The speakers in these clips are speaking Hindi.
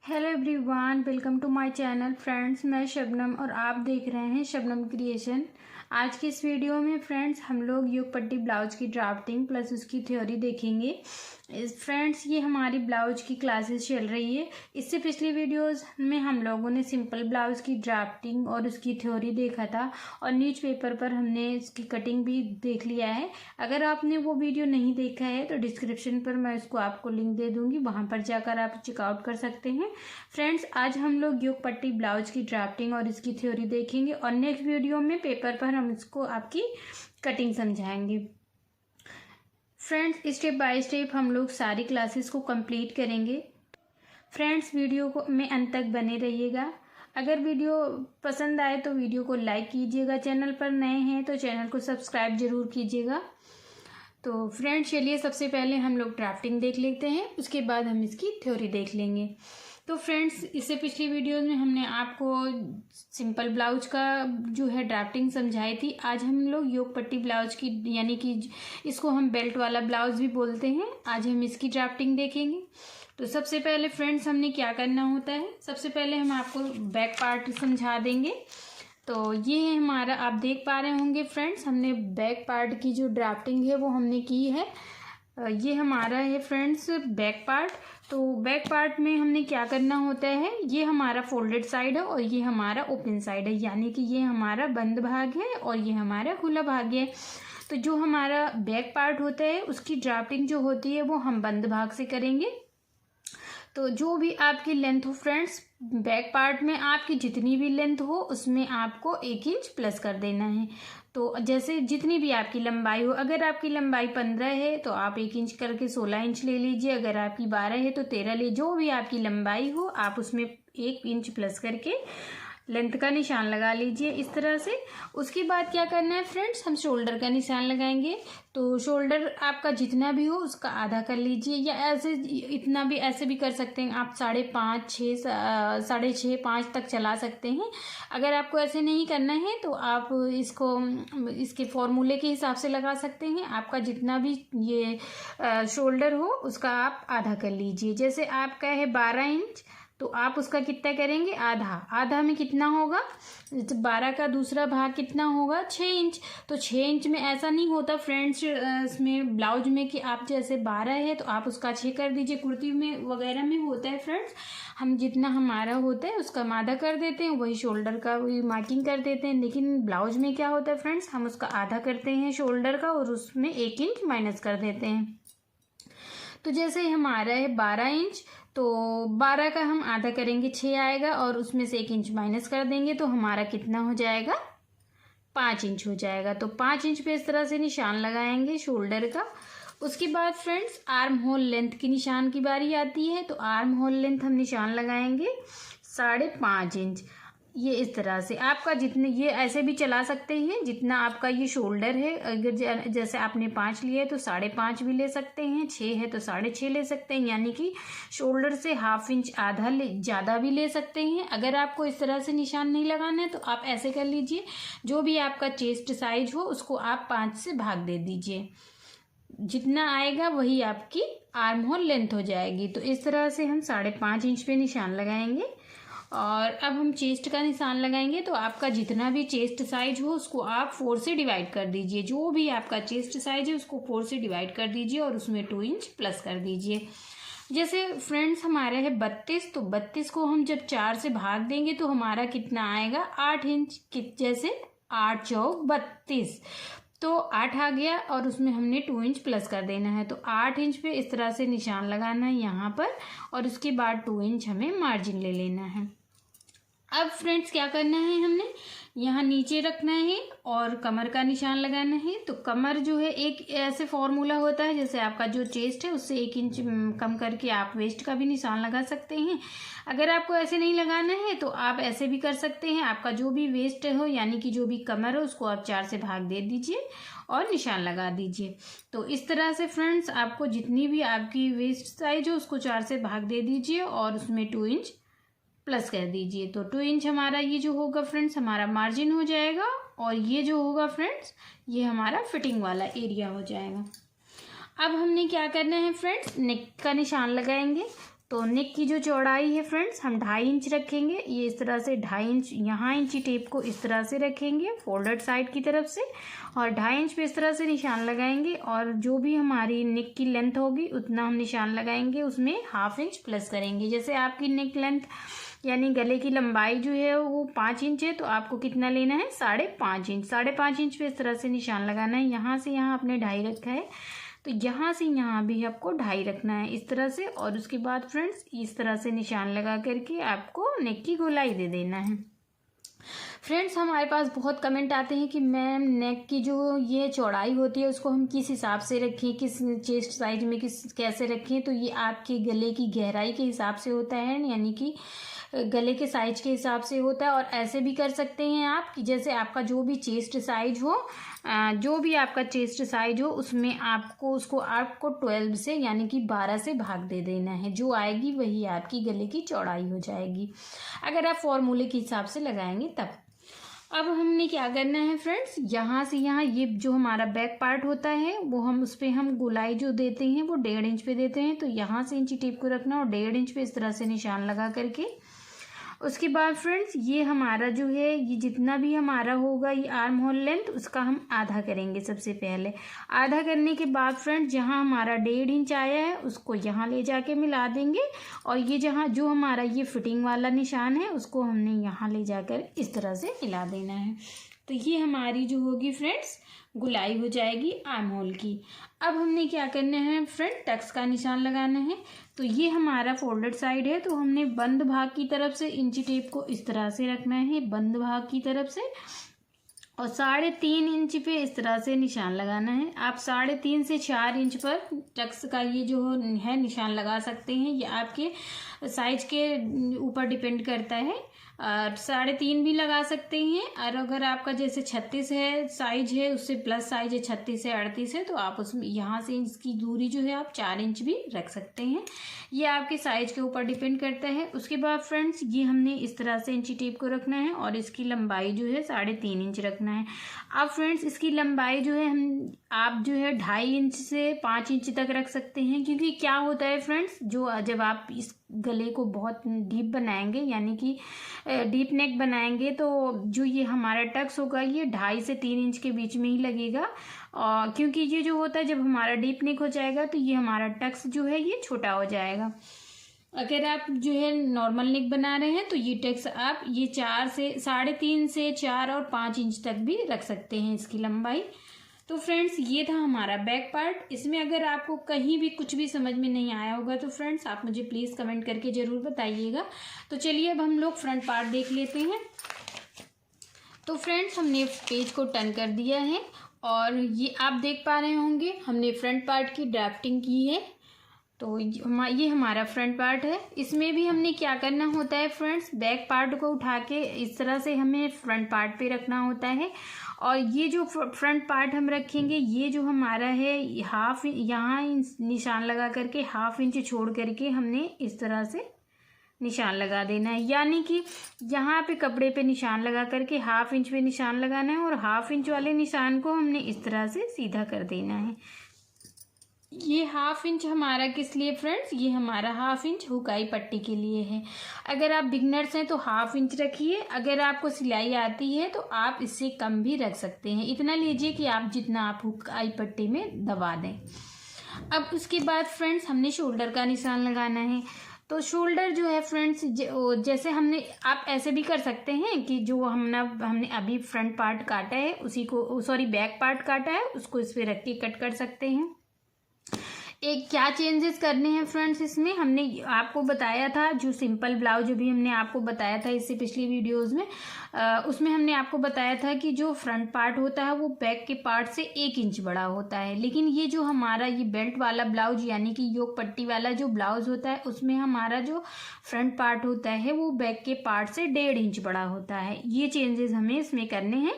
Hello everyone, welcome to my channel friends. मैं शबनम और आप देख रहे हैं शबनम क्रिएशन। आज की इस वीडियो में फ्रेंड्स हम लोग योग पट्टी ब्लाउज की ड्राफ्टिंग प्लस उसकी थ्योरी देखेंगे। फ्रेंड्स ये हमारी ब्लाउज की क्लासेस चल रही है। इससे पिछली वीडियोस में हम लोगों ने सिंपल ब्लाउज की ड्राफ्टिंग और उसकी थ्योरी देखा था और न्यूज़पेपर पर हमने इसकी कटिंग भी देख लिया है। अगर आपने वो वीडियो नहीं देखा है तो डिस्क्रिप्शन पर मैं उसको आपको लिंक दे दूँगी, वहाँ पर जाकर आप चेकआउट कर सकते हैं। फ्रेंड्स आज हम लोग योग पट्टी ब्लाउज की ड्राफ्टिंग और इसकी थ्योरी देखेंगे और नेक्स्ट वीडियो में पेपर पर हम इसको आपकी कटिंग समझाएंगे। फ्रेंड्स स्टेप बाय स्टेप हम लोग सारी क्लासेस को कंप्लीट करेंगे। फ्रेंड्स वीडियो को में अंत तक बने रहिएगा। अगर वीडियो पसंद आए तो वीडियो को लाइक कीजिएगा, चैनल पर नए हैं तो चैनल को सब्सक्राइब जरूर कीजिएगा। तो फ्रेंड्स चलिए सबसे पहले हम लोग ड्राफ्टिंग देख लेते हैं, उसके बाद हम इसकी थ्योरी देख लेंगे। तो फ्रेंड्स इससे पिछली वीडियोस में हमने आपको सिंपल ब्लाउज का जो है ड्राफ्टिंग समझाई थी। आज हम लोग योग पट्टी ब्लाउज की यानी कि इसको हम बेल्ट वाला ब्लाउज भी बोलते हैं, आज हम इसकी ड्राफ्टिंग देखेंगे। तो सबसे पहले फ्रेंड्स हमने क्या करना होता है, सबसे पहले हम आपको बैक पार्ट समझा देंगे। तो ये है हमारा, आप देख पा रहे होंगे फ्रेंड्स, हमने बैक पार्ट की जो ड्राफ्टिंग है वो हमने की है। ये हमारा है फ्रेंड्स बैक पार्ट। तो बैक पार्ट में हमने क्या करना होता है, ये हमारा फोल्डेड साइड है और ये हमारा ओपन साइड है, यानी कि ये हमारा बंद भाग है और ये हमारा खुला भाग है। तो जो हमारा बैक पार्ट होता है उसकी ड्राफ्टिंग जो होती है वो हम बंद भाग से करेंगे। तो जो भी आपकी लेंथ हो फ्रेंड्स बैक पार्ट में, आपकी जितनी भी लेंथ हो उसमें आपको 1 इंच प्लस कर देना है। तो जैसे जितनी भी आपकी लंबाई हो, अगर आपकी लंबाई 15 है तो आप 1 इंच करके 16 इंच ले लीजिए, अगर आपकी 12 है तो 13 ले, जो भी आपकी लंबाई हो आप उसमें 1 इंच प्लस करके लेंथ का निशान लगा लीजिए इस तरह से। उसके बाद क्या करना है फ्रेंड्स, हम शोल्डर का निशान लगाएंगे। तो शोल्डर आपका जितना भी हो उसका आधा कर लीजिए, या ऐसे इतना भी ऐसे भी कर सकते हैं आप, 5.5 6 6.5 5 तक चला सकते हैं। अगर आपको ऐसे नहीं करना है तो आप इसको इसके फॉर्मूले के हिसाब से लगा सकते हैं। आपका जितना भी ये शोल्डर हो उसका आप आधा कर लीजिए। जैसे आपका है 12 इंच तो आप उसका कितना करेंगे, आधा। आधा में कितना होगा, 12 का दूसरा भाग कितना होगा, 6 इंच। तो 6 इंच में ऐसा नहीं होता फ्रेंड्स इसमें ब्लाउज में कि आप जैसे 12 है तो आप उसका 6 कर दीजिए, कुर्ती में वगैरह में होता है फ्रेंड्स। हम जितना हमारा होता है उसका हम आधा कर देते हैं, वही शोल्डर का वही मार्किंग कर देते हैं। लेकिन ब्लाउज में क्या होता है फ्रेंड्स, हम उसका आधा करते हैं शोल्डर का और उसमें 1 इंच माइनस कर देते हैं। तो जैसे हमारा है 12 इंच तो 12 का हम आधा करेंगे 6 आएगा और उसमें से 1 इंच माइनस कर देंगे तो हमारा कितना हो जाएगा, 5 इंच हो जाएगा। तो 5 इंच पे इस तरह से निशान लगाएंगे शोल्डर का। उसके बाद फ्रेंड्स आर्म होल लेंथ की निशान की बारी आती है। तो आर्म होल लेंथ हम निशान लगाएंगे 5.5 इंच। ये इस तरह से आपका जितने, ये ऐसे भी चला सकते हैं जितना आपका ये शोल्डर है। अगर जैसे आपने 5 लिया है तो 5.5 भी ले सकते हैं, 6 है तो 6.5 ले सकते हैं, यानी कि शोल्डर से 1/2 इंच आधा ज़्यादा भी ले सकते हैं। अगर आपको इस तरह से निशान नहीं लगाना है तो आप ऐसे कर लीजिए, जो भी आपका चेस्ट साइज हो उसको आप 5 से भाग दे दीजिए, जितना आएगा वही आपकी आर्म होल लेंथ हो जाएगी। तो इस तरह से हम 5.5 इंच पे निशान लगाएंगे। और अब हम चेस्ट का निशान लगाएंगे। तो आपका जितना भी चेस्ट साइज हो उसको आप 4 से डिवाइड कर दीजिए, जो भी आपका चेस्ट साइज है उसको 4 से डिवाइड कर दीजिए और उसमें 2 इंच प्लस कर दीजिए। जैसे फ्रेंड्स हमारा है 32, तो 32 को हम जब 4 से भाग देंगे तो हमारा कितना आएगा, 8 इंच। जैसे 8 चौक 32, तो 8 आ गया और उसमें हमने 2 इंच प्लस कर देना है। तो 8 इंच पे इस तरह से निशान लगाना है यहाँ पर और उसके बाद 2 इंच हमें मार्जिन ले लेना है। अब फ्रेंड्स क्या करना है, हमने यहाँ नीचे रखना है और कमर का निशान लगाना है। तो कमर जो है एक ऐसे फॉर्मूला होता है, जैसे आपका जो चेस्ट है उससे 1 इंच कम करके आप वेस्ट का भी निशान लगा सकते हैं। अगर आपको ऐसे नहीं लगाना है तो आप ऐसे भी कर सकते हैं। आपका जो भी वेस्ट हो यानी कि जो भी कमर हो उसको आप 4 से भाग दे दीजिए और निशान लगा दीजिए। तो इस तरह से फ्रेंड्स आपको जितनी भी आपकी वेस्ट साइज हो उसको 4 से भाग दे दीजिए और उसमें 2 इंच प्लस कर दीजिए। तो 2 इंच हमारा ये जो होगा फ्रेंड्स हमारा मार्जिन हो जाएगा और ये जो होगा फ्रेंड्स ये हमारा फिटिंग वाला एरिया हो जाएगा। अब हमने क्या करना है फ्रेंड्स, नेक का निशान लगाएंगे। तो नेक की जो चौड़ाई है फ्रेंड्स हम 2.5 इंच रखेंगे। ये इस तरह से 2.5 इंच यहाँ इंची टेप को इस तरह से रखेंगे फोल्डेड साइड की तरफ से, और 2.5 इंच पे इस तरह से निशान लगाएंगे, और जो भी हमारी नेक की लेंथ होगी उतना हम निशान लगाएंगे, उसमें 1/2 इंच प्लस करेंगे। जैसे आपकी नेक लेंथ यानी गले की लंबाई जो है वो 5 इंच है, तो आपको कितना लेना है 5.5 इंच। 5.5 इंच पे इस तरह से निशान लगाना है। यहाँ से यहाँ आपने 2.5 रखा है, तो यहाँ से यहाँ भी आपको 2.5 रखना है इस तरह से। और उसके बाद फ्रेंड्स इस तरह से निशान लगा करके आपको नेक की गोलाई दे देना है। फ्रेंड्स हमारे पास बहुत कमेंट आते हैं कि मैम नेक की जो ये चौड़ाई होती है उसको हम किस हिसाब से रखें, किस चेस्ट साइज में कैसे रखें। तो ये आपके गले की गहराई के हिसाब से होता है, यानी कि गले के साइज के हिसाब से होता है। और ऐसे भी कर सकते हैं आप कि जैसे आपका जो भी चेस्ट साइज हो, जो भी आपका चेस्ट साइज हो उसमें आपको 12 से यानी कि 12 से भाग दे देना है। जो आएगी वही आपकी गले की चौड़ाई हो जाएगी, अगर आप फॉर्मूले के हिसाब से लगाएंगे तब। अब हमने क्या करना है फ्रेंड्स, यहाँ से यहाँ ये जो हमारा बैक पार्ट होता है वो हम उस पर हम गोलाई जो देते हैं वो 1.5 इंच पे देते हैं। तो यहाँ से इंची टेप को रखना और 1.5 इंच पे इस तरह से निशान लगा करके उसके बाद फ्रेंड्स ये हमारा जो है ये जितना भी हमारा होगा ये आर्म होल लेंथ उसका हम आधा करेंगे। सबसे पहले आधा करने के बाद फ्रेंड्स जहाँ हमारा 1.5 इंच आया है उसको यहाँ ले जाके मिला देंगे, और ये जहाँ जो हमारा ये फिटिंग वाला निशान है उसको हमने यहाँ ले जाकर इस तरह से मिला देना है। तो ये हमारी जो होगी फ्रेंड्स गुलाई हो जाएगी आर्म होल की। अब हमने क्या करना है फ्रंट टक्स का निशान लगाना है। तो ये हमारा फोल्डेड साइड है, तो हमने बंद भाग की तरफ से इंची टेप को इस तरह से रखना है, बंद भाग की तरफ से, और 3.5 इंच पे इस तरह से निशान लगाना है। आप 3.5 से 4 इंच पर टक्स का ये जो है निशान लगा सकते हैं, ये आपके साइज के ऊपर डिपेंड करता है। 3.5 भी लगा सकते हैं, और अगर आपका जैसे 36 है साइज है, उससे प्लस साइज है 36 है 38 है, तो आप उसमें यहाँ से इसकी दूरी जो है आप 4 इंच भी रख सकते हैं। ये आपके साइज के ऊपर डिपेंड करता है। उसके बाद फ्रेंड्स ये हमने इस तरह से इंची टेप को रखना है और इसकी लंबाई जो है 3.5 इंच रखना है। अब फ्रेंड्स इसकी लंबाई जो है आप जो है 2.5 इंच से 5 इंच तक रख सकते हैं, क्योंकि क्या होता है फ्रेंड्स जब आप इस गले को बहुत डीप बनाएंगे यानी कि डीप नेक बनाएंगे, तो जो ये हमारा टक्स होगा ये 2.5 से 3 इंच के बीच में ही लगेगा। और क्योंकि ये जो होता है जब हमारा डीप नेक हो जाएगा तो ये हमारा टक्स जो है ये छोटा हो जाएगा। अगर आप जो है नॉर्मल नेक बना रहे हैं तो ये टक्स आप ये 3.5 से 4 और 5 इंच तक भी रख सकते हैं इसकी लंबाई। तो फ्रेंड्स ये था हमारा बैक पार्ट। इसमें अगर आपको कहीं भी कुछ भी समझ में नहीं आया होगा तो फ्रेंड्स आप मुझे प्लीज़ कमेंट करके ज़रूर बताइएगा। तो चलिए अब हम लोग फ्रंट पार्ट देख लेते हैं। तो फ्रेंड्स हमने पेज को टर्न कर दिया है और ये आप देख पा रहे होंगे हमने फ्रंट पार्ट की ड्राफ्टिंग की है। तो ये हमारा फ्रंट पार्ट है। इसमें भी हमने क्या करना होता है फ्रेंड्स, बैक पार्ट को उठा के इस तरह से हमें फ्रंट पार्ट पे रखना होता है, और ये जो फ्रंट पार्ट हम रखेंगे ये जो हमारा है यहाँ निशान लगा करके 1/2 इंच छोड़ करके हमने इस तरह से निशान लगा देना है। यानी कि यहाँ पे कपड़े पे निशान लगा करके 1/2 इंच पे निशान लगाना है, और 1/2 इंच वाले निशान को हमने इस तरह से सीधा कर देना है। ये 1/2 इंच हमारा किस लिए फ्रेंड्स, ये हमारा 1/2 इंच हुकाई पट्टी के लिए है। अगर आप बिगनर्स हैं तो 1/2 इंच रखिए, अगर आपको सिलाई आती है तो आप इससे कम भी रख सकते हैं। इतना लीजिए कि आप जितना आप हुकाई पट्टी में दबा दें। अब उसके बाद फ्रेंड्स हमने शोल्डर का निशान लगाना है। तो शोल्डर जो है फ्रेंड्स जैसे आप ऐसे भी कर सकते हैं कि जो हमने अभी फ्रंट पार्ट काटा है उसी को बैक पार्ट काटा है उसको इस पे रख के कट कर सकते हैं। एक क्या चेंजेस करने हैं फ्रेंड्स, इसमें हमने आपको बताया था जो सिंपल ब्लाउज अभी हमने आपको बताया था इससे पिछली वीडियोस में, उसमें हमने आपको बताया था कि जो फ्रंट पार्ट होता है वो बैक के पार्ट से 1 इंच बड़ा होता है। लेकिन ये जो हमारा ये बेल्ट वाला ब्लाउज यानी कि योक पट्टी वाला जो ब्लाउज होता है उसमें हमारा जो फ्रंट पार्ट होता है वो बैक के पार्ट से 1.5 इंच बड़ा होता है। ये चेंजेस हमें इसमें करने हैं।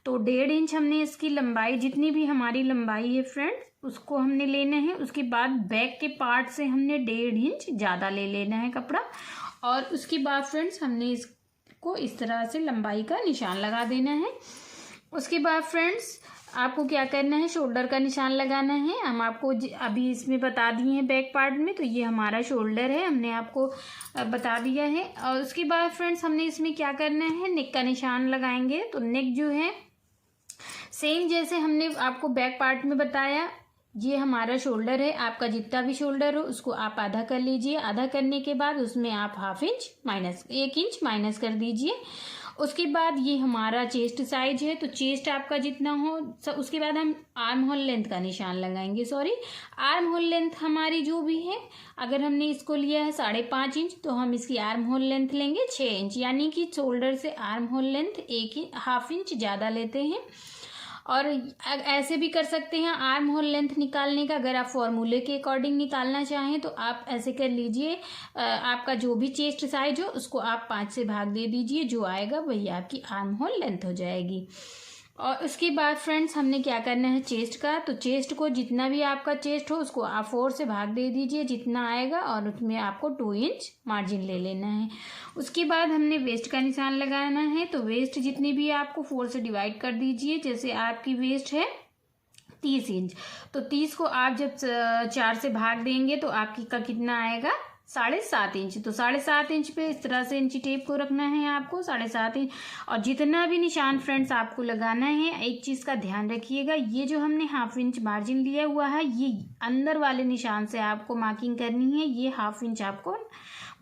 तो 1.5 इंच हमने इसकी लंबाई, जितनी भी हमारी लंबाई है फ्रेंड्स उसको हमने लेना है। उसके बाद बैक के पार्ट से हमने 1.5 इंच ज़्यादा ले लेना है कपड़ा, और उसके बाद फ्रेंड्स हमने इसको इस तरह से लंबाई का निशान लगा देना है। उसके बाद फ्रेंड्स आपको क्या करना है, शोल्डर का निशान लगाना है। हम आपको अभी इसमें बता दिए हैं बैक पार्ट में, तो ये हमारा शोल्डर है, हमने आपको बता दिया है। और उसके बाद फ्रेंड्स हमने इसमें क्या करना है, नेक का निशान लगाएंगे। तो नेक जो है सेम जैसे हमने आपको बैक पार्ट में बताया, ये हमारा शोल्डर है। आपका जितना भी शोल्डर हो उसको आप आधा कर लीजिए। आधा करने के बाद उसमें आप 1 इंच माइनस कर दीजिए। उसके बाद ये हमारा चेस्ट साइज है, तो चेस्ट आपका जितना हो उसके बाद हम आर्म होल लेंथ का निशान लगाएंगे। आर्म होल लेंथ हमारी जो भी है, अगर हमने इसको लिया है 5.5 इंच, तो हम इसकी आर्म होल लेंथ लेंगे 6 इंच, यानी कि शोल्डर से आर्म होल लेंथ 1.5 इंच ज़्यादा लेते हैं। और ऐसे भी कर सकते हैं आर्म होल लेंथ निकालने का, अगर आप फॉर्मूले के अकॉर्डिंग निकालना चाहें तो आप ऐसे कर लीजिए। आपका जो भी चेस्ट साइज हो उसको आप 5 से भाग दे दीजिए, जो आएगा वही आपकी आर्म होल लेंथ हो जाएगी। और उसके बाद फ्रेंड्स हमने क्या करना है चेस्ट का, तो चेस्ट को जितना भी आपका चेस्ट हो उसको आप 4 से भाग दे दीजिए जितना आएगा, और उसमें आपको 2 इंच मार्जिन ले लेना है। उसके बाद हमने वेस्ट का निशान लगाना है, तो वेस्ट जितनी भी आपको 4 से डिवाइड कर दीजिए। जैसे आपकी वेस्ट है 30 इंच, तो 30 को आप जब 4 से भाग देंगे तो आपकी का कितना आएगा, 7.5 इंच। तो 7.5 इंच पे इस तरह से इंची टेप को रखना है आपको, 7.5 इंच। और जितना भी निशान फ्रेंड्स आपको लगाना है, एक चीज़ का ध्यान रखिएगा, ये जो हमने 1/2 इंच मार्जिन लिया हुआ है, ये अंदर वाले निशान से आपको मार्किंग करनी है। ये 1/2 इंच आपको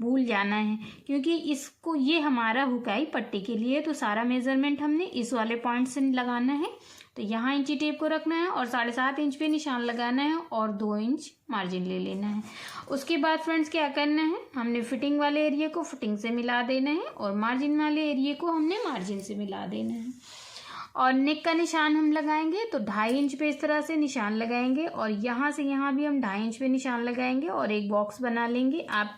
भूल जाना है, क्योंकि इसको ये हमारा हुकाई पट्टी के लिए, तो सारा मेजरमेंट हमने इस वाले पॉइंट से लगाना है। तो यहाँ इंची टेप को रखना है और 7.5 इंच पे निशान लगाना है और 2 इंच मार्जिन ले लेना है। उसके बाद फ्रेंड्स क्या करना है, हमने फिटिंग वाले एरिया को फिटिंग से मिला देना है और मार्जिन वाले एरिया को हमने मार्जिन से मिला देना है। और नेक का निशान हम लगाएंगे तो 2.5 इंच पे इस तरह से निशान लगाएंगे, और यहाँ से यहाँ भी हम 2.5 इंच पे निशान लगाएंगे और एक बॉक्स बना लेंगे। आप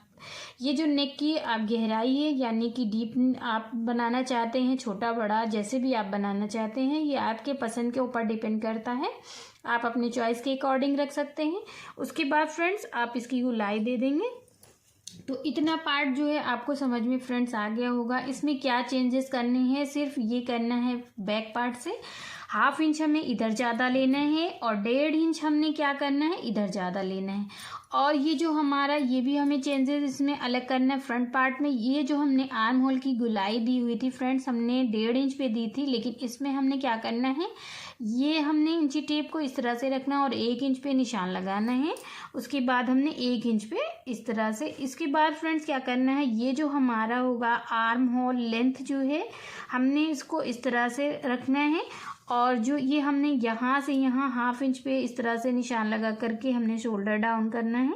ये जो नेक की आप गहराई है, यानी कि डीप आप बनाना चाहते हैं, छोटा बड़ा जैसे भी आप बनाना चाहते हैं, ये आपके पसंद के ऊपर डिपेंड करता है, आप अपने चॉइस के अकॉर्डिंग रख सकते हैं। उसके बाद फ्रेंड्स आप इसकी गोलाई दे देंगे। तो इतना पार्ट जो है आपको समझ में फ्रेंड्स आ गया होगा। इसमें क्या चेंजेस करने हैं, सिर्फ ये करना है बैक पार्ट से 1/2 इंच हमें इधर ज़्यादा लेना है और 1.5 इंच हमने क्या करना है इधर ज़्यादा लेना है। और ये जो हमारा ये भी हमें चेंजेस इसमें अलग करना है फ्रंट पार्ट में। ये जो हमने आर्म होल की गोलाई दी हुई थी फ्रेंड्स, हमने 1.5 इंच पे दी थी, लेकिन इसमें हमने क्या करना है, ये हमने इंची टेप को इस तरह से रखना और 1 इंच पे निशान लगाना है। उसके बाद हमने 1 इंच पे इस तरह से, इसके बाद फ्रेंड्स क्या करना है, ये जो हमारा होगा आर्म होल लेंथ जो है, हमने इसको इस तरह से रखना है। और जो ये हमने यहाँ से यहाँ 1/2 इंच पे इस तरह से निशान लगा करके हमने शोल्डर डाउन करना है,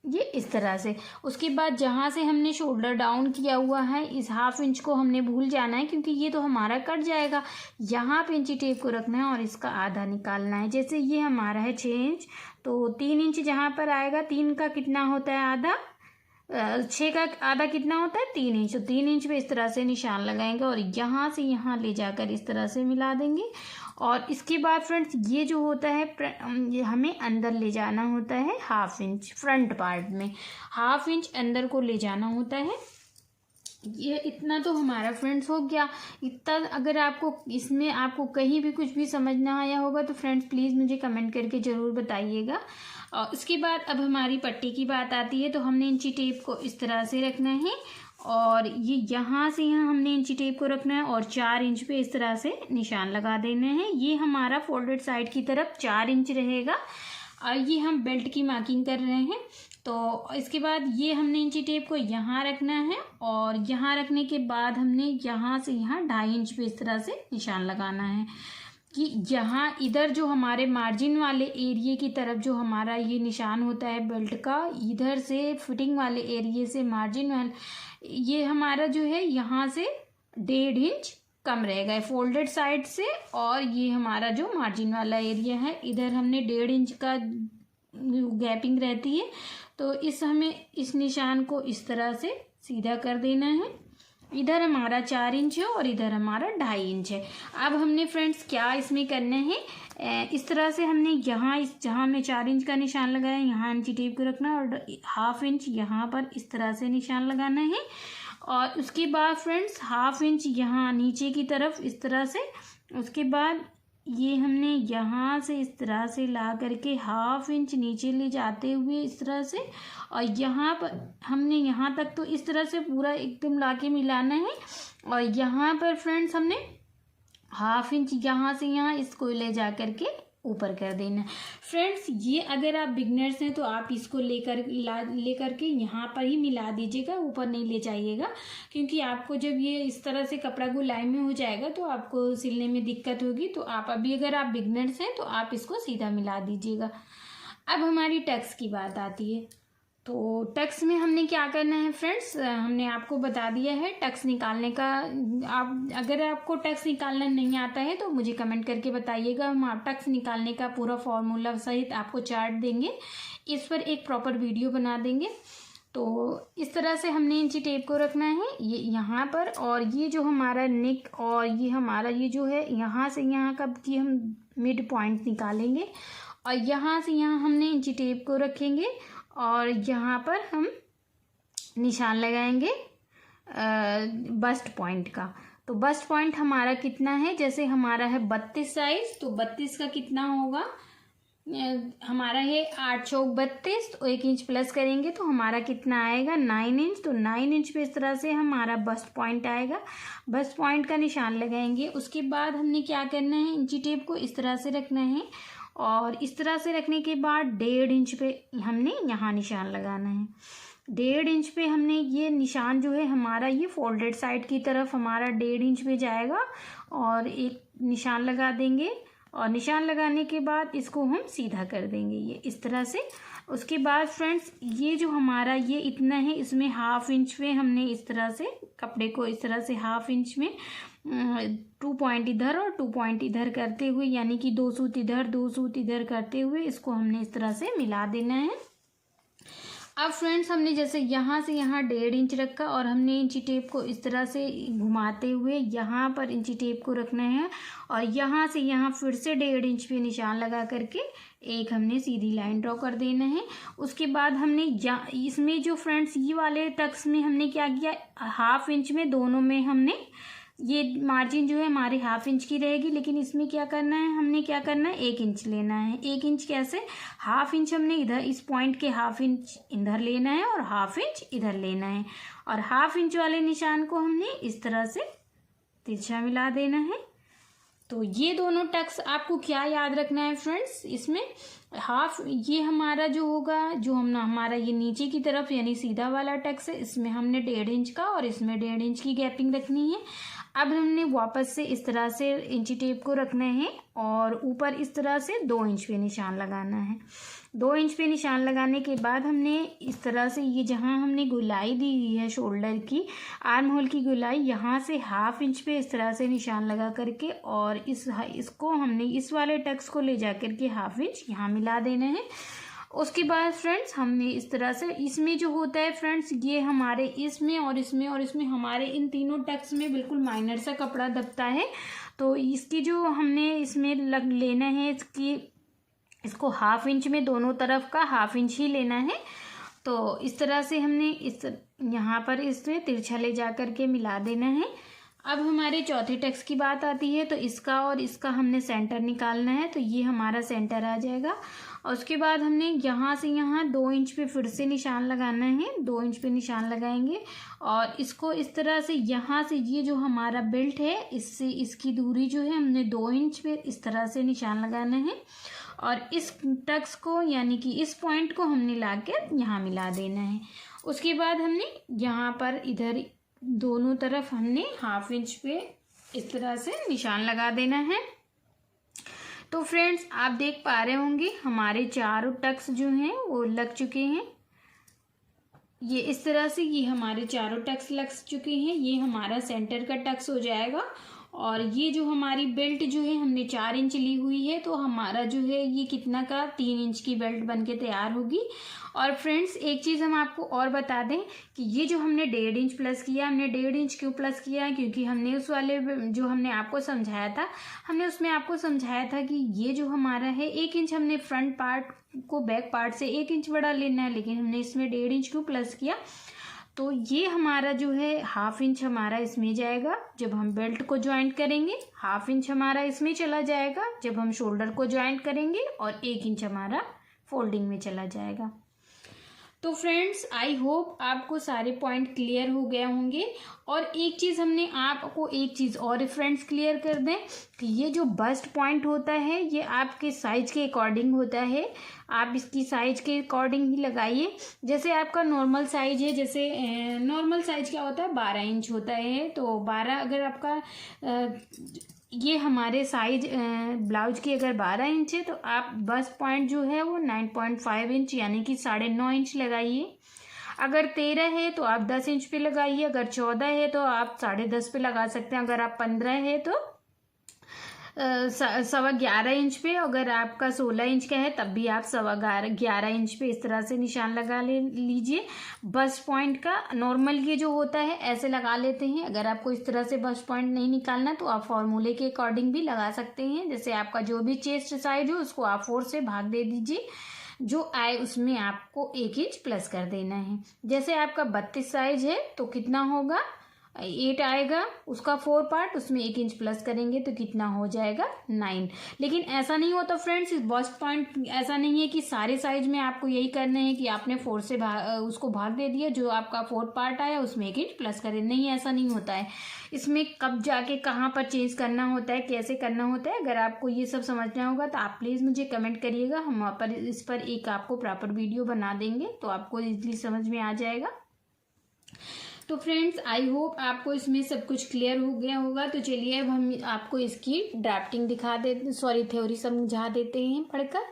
ये इस तरह से। उसके बाद जहाँ से हमने शोल्डर डाउन किया हुआ है, इस 1/2 इंच को हमने भूल जाना है, क्योंकि ये तो हमारा कट जाएगा। यहाँ पे इंची टेप को रखना है और इसका आधा निकालना है। जैसे ये हमारा है 6 इंच, तो 3 इंच जहाँ पर आएगा, 3 का कितना होता है आधा, 6 का आधा कितना होता है 3 इंच। तो 3 इंच पे इस तरह से निशान लगाएंगे और यहाँ से यहाँ ले जाकर इस तरह से मिला देंगे। और इसके बाद फ्रेंड्स ये जो होता है हमें अंदर ले जाना होता है 1/2 इंच, फ्रंट पार्ट में 1/2 इंच अंदर को ले जाना होता है। ये इतना तो हमारा फ्रेंड्स हो गया। इतना अगर आपको इसमें आपको कहीं भी कुछ भी समझ ना आया होगा तो फ्रेंड्स प्लीज़ मुझे कमेंट करके ज़रूर बताइएगा। और उसके बाद अब हमारी पट्टी की बात आती है, तो हमने इंची टेप को इस तरह से रखना है और ये यहाँ से यहाँ हमने इंची टेप को रखना है और 4 इंच पे इस तरह से निशान लगा देना है। ये हमारा फोल्डेड साइड की तरफ 4 इंच रहेगा और ये हम बेल्ट की मार्किंग कर रहे हैं। तो इसके बाद ये हमने इंची टेप को यहाँ रखना है और यहाँ रखने के बाद हमने यहाँ से यहाँ 2.5 इंच पे इस तरह से निशान लगाना है कि यहाँ इधर जो हमारे मार्जिन वाले एरिया की तरफ जो हमारा ये निशान होता है बेल्ट का, इधर से फिटिंग वाले एरिया से मार्जिन वाले ये हमारा जो है यहाँ से 1.5 इंच कम रहेगा फोल्डेड साइड से। और ये हमारा जो मार्जिन वाला एरिया है, इधर हमने 1.5 इंच का गैपिंग रहती है। तो हमें इस निशान को इस तरह से सीधा कर देना है। इधर हमारा 4 इंच है और इधर हमारा 2.5 इंच है। अब हमने फ्रेंड्स क्या इसमें करना है, इस तरह से हमने यहाँ जहाँ हमने 4 इंच का निशान लगाया यहाँ इंची टेप को रखना और 1/2 इंच यहाँ पर इस तरह से निशान लगाना है। और उसके बाद फ्रेंड्स 1/2 इंच यहाँ नीचे की तरफ इस तरह से, उसके बाद ये हमने यहाँ से इस तरह से ला करके 1/2 इंच नीचे ले जाते हुए इस तरह से, और यहाँ पर हमने यहाँ तक तो इस तरह से पूरा एकदम ला के मिलाना है। और यहाँ पर फ्रेंड्स हमने 1/2 इंच यहाँ से यहाँ इसको ले जा करके ऊपर कर देना है। फ्रेंड्स ये अगर आप बिगनर्स हैं तो आप इसको लेकर के यहाँ पर ही मिला दीजिएगा, ऊपर नहीं ले जाइएगा, क्योंकि आपको जब ये इस तरह से कपड़ा गोलाई में हो जाएगा तो आपको सिलने में दिक्कत होगी। तो आप अभी अगर आप बिगनर्स हैं तो आप इसको सीधा मिला दीजिएगा। अब हमारी टक्स की बात आती है। तो टक्स में हमने क्या करना है फ्रेंड्स, हमने आपको बता दिया है टक्स निकालने का। आप अगर आपको टक्स निकालना नहीं आता है तो मुझे कमेंट करके बताइएगा, हम आप टक्स निकालने का पूरा फॉर्मूला सहित आपको चार्ट देंगे, इस पर एक प्रॉपर वीडियो बना देंगे। तो इस तरह से हमने इंची टेप को रखना है ये यहाँ पर, और ये जो हमारा नेक और ये हमारा ये जो है यहाँ से यहाँ का की हम मिड पॉइंट निकालेंगे, और यहाँ से यहाँ हमने इंची टेप को रखेंगे और यहाँ पर हम निशान लगाएंगे बस्ट पॉइंट का। तो बस्ट पॉइंट हमारा कितना है, जैसे हमारा है 32 साइज, तो 32 का कितना होगा, हमारा है 8 चौक 32, तो 1 इंच प्लस करेंगे तो हमारा कितना आएगा 9 इंच। तो 9 इंच पे इस तरह से हमारा बस्ट पॉइंट आएगा, बस्ट पॉइंट का निशान लगाएंगे। उसके बाद हमने क्या करना है, इंची टेप को इस तरह से रखना है, और इस तरह से रखने के बाद 1.5 इंच पे हमने यहाँ निशान लगाना है। 1.5 इंच पे हमने ये निशान जो है हमारा ये फोल्डेड साइड की तरफ हमारा 1.5 इंच पे जाएगा, और एक निशान लगा देंगे, और निशान लगाने के बाद इसको हम सीधा कर देंगे ये इस तरह से। उसके बाद फ्रेंड्स ये जो हमारा ये इतना है, इसमें 1/2 इंच पे हमने इस तरह से कपड़े को इस तरह से 1/2 इंच में 2 पॉइंट इधर और 2 पॉइंट इधर करते हुए, यानी कि 2 सूत इधर 2 सूत इधर करते हुए इसको हमने इस तरह से मिला देना है। अब फ्रेंड्स हमने जैसे यहाँ से यहाँ 1.5 इंच रखा, और हमने इंची टेप को इस तरह से घुमाते हुए यहाँ पर इंची टेप को रखना है, और यहाँ से यहाँ फिर से 1.5 इंच पे निशान लगा करके एक हमने सीधी लाइन ड्रॉ कर देना है। उसके बाद हमने इसमें जो फ्रेंड्स ये वाले टक्स में हमने क्या किया, 1/2 इंच में दोनों में हमने ये मार्जिन जो है हमारी 1/2 इंच की रहेगी, लेकिन इसमें क्या करना है, हमने क्या करना है 1 इंच लेना है। 1 इंच कैसे, 1/2 इंच हमने इधर इस पॉइंट के 1/2 इंच इधर लेना है और 1/2 इंच इधर लेना है, और 1/2 इंच वाले निशान को हमने इस तरह से तिरछा मिला देना है। तो ये दोनों टक्स आपको क्या याद रखना है फ्रेंड्स, इसमें ये हमारा जो होगा, जो हमारा ये नीचे की तरफ यानी सीधा वाला टक्स है, इसमें हमने 1.5 इंच का और इसमें 1.5 इंच की गैपिंग रखनी है। अब हमने वापस से इस तरह से इंची टेप को रखना है, और ऊपर इस तरह से 2 इंच पे निशान लगाना है। 2 इंच पे निशान लगाने के बाद हमने इस तरह से ये जहाँ हमने गोलाई दी हुई है शोल्डर की, आर्म होल की गोलाई, यहाँ से 1/2 इंच पे इस तरह से निशान लगा करके, और इसको हमने इस वाले टक्स को ले जा करके 1/2 इंच यहाँ मिला देना है। उसके बाद फ्रेंड्स हमने इस तरह से, इसमें जो होता है फ्रेंड्स, ये हमारे इसमें और इसमें और इसमें हमारे इन तीनों टक्स में बिल्कुल माइनर सा कपड़ा दबता है, तो इसकी जो हमने इसमें लेना है इसको 1/2 इंच में दोनों तरफ का 1/2 इंच ही लेना है। तो इस तरह से हमने यहाँ पर इसमें तिरछा ले जा करके मिला देना है। अब हमारे चौथे टक्स की बात आती है, तो इसका और इसका हमने सेंटर निकालना है, तो ये हमारा सेंटर आ जाएगा। और उसके बाद हमने यहाँ से यहाँ 2 इंच पे फिर से निशान लगाना है, 2 इंच पे निशान लगाएंगे, और इसको इस तरह से यहाँ से ये जो हमारा बेल्ट है इससे इसकी दूरी जो है हमने 2 इंच पे इस तरह से निशान लगाना है, और इस टक्स को यानी कि इस पॉइंट को हमने ला कर यहाँ मिला देना है। उसके बाद हमने यहाँ पर इधर दोनों तरफ हमने 1/2 इंच पे इस तरह से निशान लगा देना है। तो फ्रेंड्स आप देख पा रहे होंगे हमारे चारों टक्स जो हैं वो लग चुके हैं, ये इस तरह से ये हमारे चारों टक्स लग चुके हैं। ये हमारा सेंटर का टक्स हो जाएगा, और ये जो हमारी बेल्ट जो है हमने 4 इंच ली हुई है, तो हमारा जो है ये कितना का 3 इंच की बेल्ट बनके तैयार होगी। और फ्रेंड्स एक चीज़ हम आपको और बता दें कि ये जो हमने 1.5 इंच प्लस किया, हमने 1.5 इंच क्यों प्लस किया, क्योंकि हमने उस वाले जो हमने आपको समझाया था, हमने उसमें आपको समझाया था कि ये जो हमारा है 1 इंच हमने फ्रंट पार्ट को बैक पार्ट से 1 इंच बड़ा लेना है, लेकिन हमने इसमें 1.5 इंच क्यों प्लस किया, तो ये हमारा जो है 1/2 इंच हमारा इसमें जाएगा जब हम बेल्ट को ज्वाइंट करेंगे, 1/2 इंच हमारा इसमें चला जाएगा जब हम शोल्डर को ज्वाइंट करेंगे, और 1 इंच हमारा फोल्डिंग में चला जाएगा। तो फ्रेंड्स, आई होप आपको सारे पॉइंट क्लियर हो गए होंगे। और एक चीज़ हमने आपको एक चीज़ और फ्रेंड्स क्लियर कर दें कि ये जो बस्ट पॉइंट होता है ये आपके साइज के अकॉर्डिंग होता है। आप इसकी साइज के अकॉर्डिंग ही लगाइए। जैसे आपका नॉर्मल साइज है, जैसे नॉर्मल साइज क्या होता है 12 इंच होता है, तो 12 अगर आपका ये हमारे साइज ब्लाउज की अगर 12 इंच है तो आप बस्ट पॉइंट जो है वो 9.5 इंच यानी कि 9.5 इंच लगाइए। अगर 13 है तो आप 10 इंच पे लगाइए, अगर 14 है तो आप 10.5 पे लगा सकते हैं, अगर आप 15 है तो 11.25 इंच पे, अगर आपका 16 इंच का है तब भी आप 11.25 इंच पे इस तरह से निशान लगा लीजिए। बस्ट पॉइंट का नॉर्मल ये जो होता है ऐसे लगा लेते हैं। अगर आपको इस तरह से बस्ट पॉइंट नहीं निकालना तो आप फॉर्मूले के अकॉर्डिंग भी लगा सकते हैं। जैसे आपका जो भी चेस्ट साइज हो उसको आप 4 से भाग दे दीजिए, जो आए उसमें आपको 1 इंच प्लस कर देना है। जैसे आपका 32 साइज है तो कितना होगा 8 आएगा, उसका 4 पार्ट, उसमें 1 इंच प्लस करेंगे तो कितना हो जाएगा 9। लेकिन ऐसा नहीं होता फ्रेंड्स, इस बस्ट पॉइंट ऐसा नहीं है कि सारे साइज में आपको यही करना है कि आपने 4 से उसको भाग दे दिया, जो आपका 4 पार्ट आया उसमें 1 इंच प्लस करें। नहीं, ऐसा नहीं होता है। इसमें कब जाके कहाँ पर चेंज करना होता है, कैसे करना होता है, अगर आपको ये सब समझना होगा तो आप प्लीज़ मुझे कमेंट करिएगा। हम इस पर एक आपको प्रॉपर वीडियो बना देंगे तो आपको इजीली समझ में आ जाएगा। तो फ्रेंड्स, आई होप आपको इसमें सब कुछ क्लियर हो गया होगा। तो चलिए अब हम आपको इसकी ड्राफ्टिंग थ्योरी समझा देते हैं पढ़कर।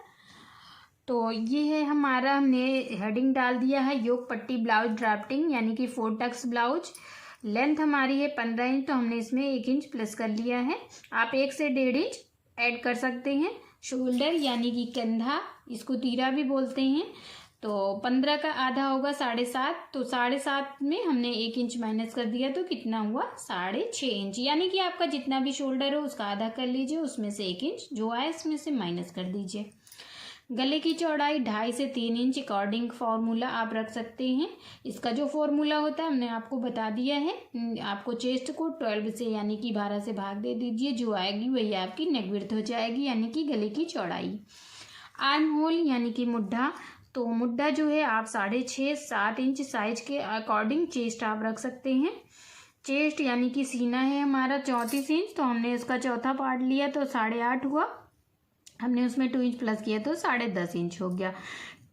तो ये है हमारा, हमने हेडिंग डाल दिया है योक पट्टी ब्लाउज ड्राफ्टिंग यानी कि 4 टक्स ब्लाउज। लेंथ हमारी है 15 इंच, तो हमने इसमें 1 इंच प्लस कर लिया है। आप 1 से 1.5 इंच ऐड कर सकते हैं। शोल्डर यानी कि कंधा, इसको तीरा भी बोलते हैं, तो 15 का आधा होगा 7.5, तो 7.5 में हमने 1 इंच माइनस कर दिया तो कितना हुआ 6.5 इंच। यानी कि आपका जितना भी शोल्डर हो उसका आधा कर लीजिए, उसमें से 1 इंच जो आए इसमें से माइनस कर दीजिए। गले की चौड़ाई 2.5 से 3 इंच अकॉर्डिंग फार्मूला आप रख सकते हैं। इसका जो फार्मूला होता है हमने आपको बता दिया है। आपको चेस्ट को 12 से यानी कि 12 से भाग दे दीजिए, जो आएगी वही आपकी नेक विड्थ हो जाएगी यानी कि गले की चौड़ाई। आर्म होल यानी कि मुड्ढा, तो मुड्ढा जो है आप 6.5-7 इंच साइज के अकॉर्डिंग चेस्ट आप रख सकते हैं। चेस्ट यानी कि सीना है हमारा 34 इंच, तो हमने इसका चौथा पार्ट लिया तो 8.5 हुआ, हमने उसमें 2 इंच प्लस किया तो 10.5 इंच हो गया।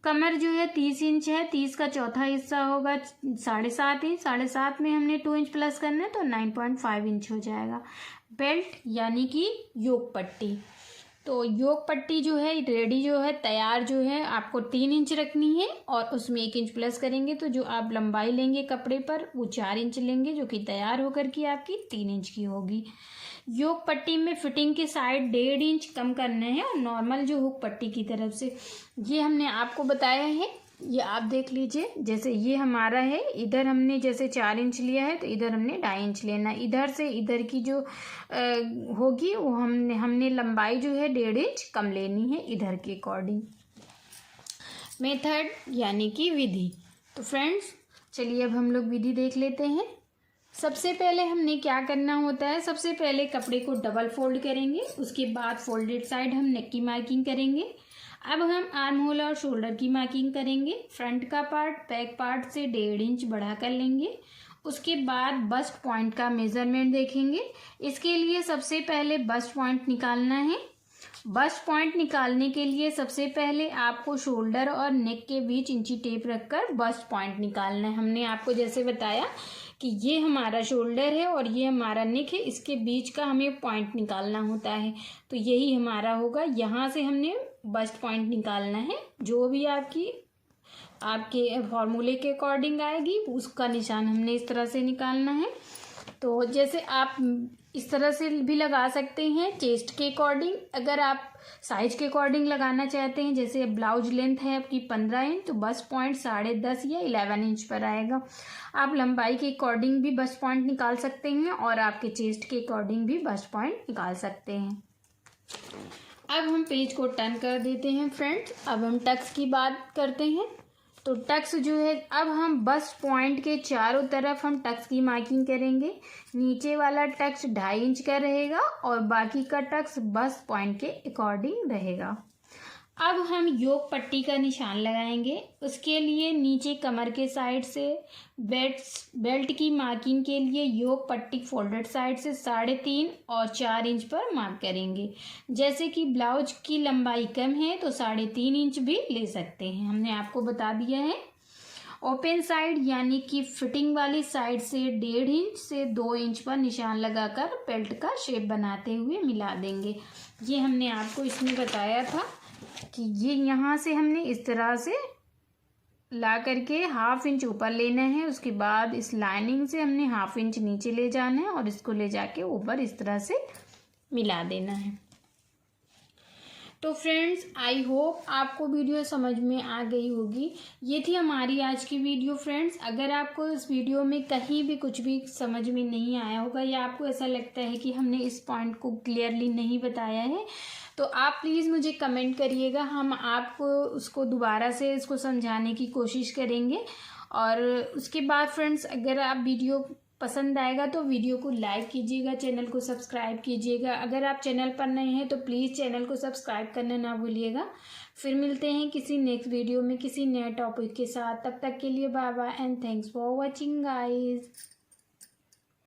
कमर जो है 30 इंच है, 30 का चौथा हिस्सा होगा 7.5 इंच, 7.5 में हमने 2 इंच प्लस करना है तो 9.5 इंच हो जाएगा। बेल्ट यानी कि योक पट्टी, तो योक पट्टी जो है रेडी जो है तैयार जो है आपको 3 इंच रखनी है, और उसमें 1 इंच प्लस करेंगे तो जो आप लंबाई लेंगे कपड़े पर वो 4 इंच लेंगे, जो कि तैयार होकर की आपकी 3 इंच की होगी। योक पट्टी में फिटिंग के साइड 1.5 इंच कम करना है, और नॉर्मल जो हुक पट्टी की तरफ से ये हमने आपको बताया है, ये आप देख लीजिए। जैसे ये हमारा है, इधर हमने जैसे 4 इंच लिया है तो इधर हमने 2.5 इंच लेना है। इधर से इधर की जो होगी वो हमने लंबाई जो है 1.5 इंच कम लेनी है इधर के अकॉर्डिंग। मेथड यानी कि विधि, तो फ्रेंड्स चलिए अब हम लोग विधि देख लेते हैं। सबसे पहले हमने क्या करना होता है, सबसे पहले कपड़े को डबल फोल्ड करेंगे, उसके बाद फोल्डेड साइड हम नेक की मार्किंग करेंगे। अब हम आर्म होल और शोल्डर की मार्किंग करेंगे। फ्रंट का पार्ट बैक पार्ट से 1.5 इंच बढ़ा कर लेंगे। उसके बाद बस्ट पॉइंट का मेजरमेंट देखेंगे। इसके लिए सबसे पहले बस्ट पॉइंट निकालना है। बस्ट पॉइंट निकालने के लिए सबसे पहले आपको शोल्डर और नेक के बीच इंची टेप रखकर बस्ट पॉइंट निकालना है। हमने आपको जैसे बताया कि ये हमारा शोल्डर है और ये हमारा नेक है, इसके बीच का हमें पॉइंट निकालना होता है, तो यही हमारा होगा। यहाँ से हमने बस्ट पॉइंट निकालना है, जो भी आपके फॉर्मूले के अकॉर्डिंग आएगी उसका निशान हमने इस तरह से निकालना है। तो जैसे आप इस तरह से भी लगा सकते हैं चेस्ट के अकॉर्डिंग, अगर आप साइज के अकॉर्डिंग लगाना चाहते हैं। जैसे ब्लाउज लेंथ है आपकी 15 इंच, तो बस्ट पॉइंट 10.5 या 11 इंच पर आएगा। आप लंबाई के अकॉर्डिंग भी बस्ट पॉइंट निकाल सकते हैं और आपके चेस्ट के अकॉर्डिंग भी बस्ट पॉइंट निकाल सकते हैं। अब हम पेज को टर्न कर देते हैं फ्रेंड्स। अब हम टक्स की बात करते हैं। तो टक्स जो है, अब हम बस्ट पॉइंट के चारों तरफ हम टक्स की मार्किंग करेंगे। नीचे वाला टक्स 2.5 इंच का रहेगा और बाकी का टक्स बस्ट पॉइंट के अकॉर्डिंग रहेगा। अब हम योक पट्टी का निशान लगाएंगे। उसके लिए नीचे कमर के साइड से बेल्ट की मार्किंग के लिए योक पट्टी फोल्डेड साइड से 3.5 और 4 इंच पर मार्क करेंगे। जैसे कि ब्लाउज की लंबाई कम है तो 3.5 इंच भी ले सकते हैं, हमने आपको बता दिया है। ओपन साइड यानी कि फिटिंग वाली साइड से 1.5 इंच से 2 इंच पर निशान लगाकर बेल्ट का शेप बनाते हुए मिला देंगे। ये हमने आपको इसमें बताया था कि ये यहाँ से हमने इस तरह से ला करके 1/2 इंच ऊपर लेना है। उसके बाद इस लाइनिंग से हमने 1/2 इंच नीचे ले जाना है और इसको ले जाके ऊपर इस तरह से मिला देना है। तो फ्रेंड्स, आई होप आपको वीडियो समझ में आ गई होगी। ये थी हमारी आज की वीडियो फ्रेंड्स। अगर आपको इस वीडियो में कहीं भी कुछ भी समझ में नहीं आया होगा या आपको ऐसा लगता है कि हमने इस पॉइंट को क्लियरली नहीं बताया है, तो आप प्लीज़ मुझे कमेंट करिएगा। हम आपको उसको दोबारा से इसको समझाने की कोशिश करेंगे। और उसके बाद फ्रेंड्स, अगर आप वीडियो पसंद आएगा तो वीडियो को लाइक कीजिएगा, चैनल को सब्सक्राइब कीजिएगा। अगर आप चैनल पर नए हैं तो प्लीज़ चैनल को सब्सक्राइब करना ना भूलिएगा। फिर मिलते हैं किसी नेक्स्ट वीडियो में किसी नए टॉपिक के साथ। तब तक के लिए bye bye and thanks for watching guys.